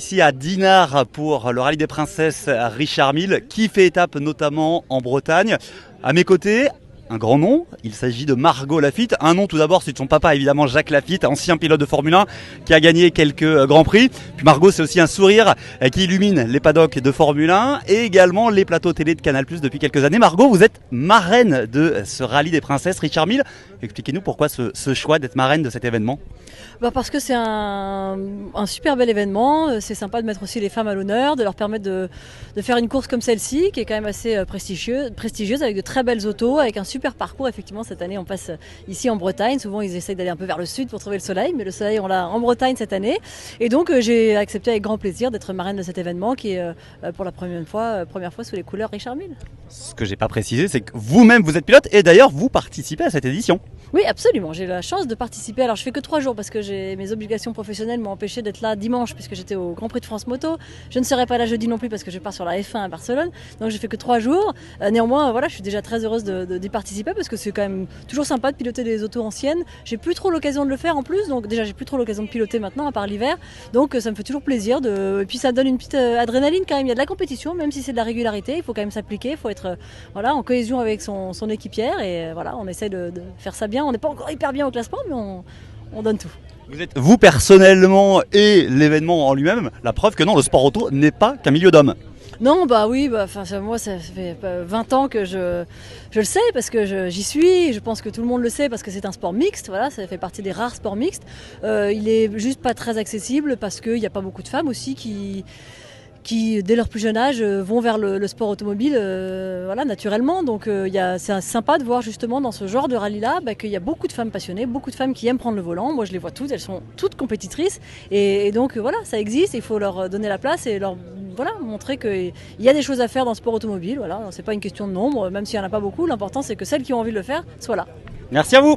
Ici à Dinard pour le Rallye des Princesses Richard Mille, qui fait étape notamment en Bretagne. À mes côtés, un grand nom, il s'agit de Margot Lafitte. Un nom tout d'abord, c'est de son papa évidemment, Jacques Lafitte, ancien pilote de Formule 1 qui a gagné quelques grands prix. Puis Margot, c'est aussi un sourire qui illumine les paddocks de Formule 1 et également les plateaux télé de Canal+ depuis quelques années. Margot, vous êtes marraine de ce Rallye des Princesses Richard Mille. Expliquez-nous pourquoi ce choix d'être marraine de cet événement. Parce que c'est un super bel événement, c'est sympa de mettre aussi les femmes à l'honneur, de leur permettre de faire une course comme celle-ci, qui est quand même assez prestigieuse, avec de très belles autos, avec un super parcours. Effectivement, cette année, on passe ici en Bretagne. Souvent, ils essayent d'aller un peu vers le sud pour trouver le soleil, mais le soleil, on l'a en Bretagne cette année. Et donc, j'ai accepté avec grand plaisir d'être marraine de cet événement, qui est pour la première fois sous les couleurs Richard Mille. Ce que j'ai pas précisé, c'est que vous-même, vous êtes pilote et d'ailleurs, vous participez à cette édition. Oui, absolument. J'ai la chance de participer. Alors, je fais que 3 jours parce que mes obligations professionnelles m'ont empêché d'être là dimanche puisque j'étais au Grand Prix de France Moto. Je ne serai pas là jeudi non plus parce que je pars sur la F1 à Barcelone. Donc, je fais que 3 jours. Néanmoins, voilà, je suis déjà très heureuse d'y participer parce que c'est quand même toujours sympa de piloter des autos anciennes. J'ai plus trop l'occasion de le faire en plus. Donc, déjà, j'ai plus trop l'occasion de piloter maintenant à part l'hiver. Donc, ça me fait toujours plaisir. Et puis, ça donne une petite adrénaline quand même. Il y a de la compétition, même si c'est de la régularité. Il faut quand même s'appliquer. Il faut être en cohésion avec son équipière. Et voilà, on essaie de faire ça bien. On n'est pas encore hyper bien au classement, mais on donne tout. Vous êtes, vous personnellement et l'événement en lui-même, la preuve que non, le sport auto n'est pas qu'un milieu d'hommes. Non, moi ça fait 20 ans que je le sais parce que j'y suis, je pense que tout le monde le sait parce que c'est un sport mixte, voilà, ça fait partie des rares sports mixtes. Il est juste pas très accessible parce qu'il n'y a pas beaucoup de femmes aussi qui dès leur plus jeune âge vont vers le sport automobile naturellement. Donc c'est sympa de voir justement dans ce genre de rallye-là qu'il y a beaucoup de femmes passionnées, beaucoup de femmes qui aiment prendre le volant. Moi je les vois toutes, elles sont toutes compétitrices et donc voilà, ça existe, il faut leur donner la place et leur montrer qu'il y a des choses à faire dans le sport automobile. Voilà, c'est pas une question de nombre, même s'il n'y en a pas beaucoup, l'important c'est que celles qui ont envie de le faire soient là. Merci à vous.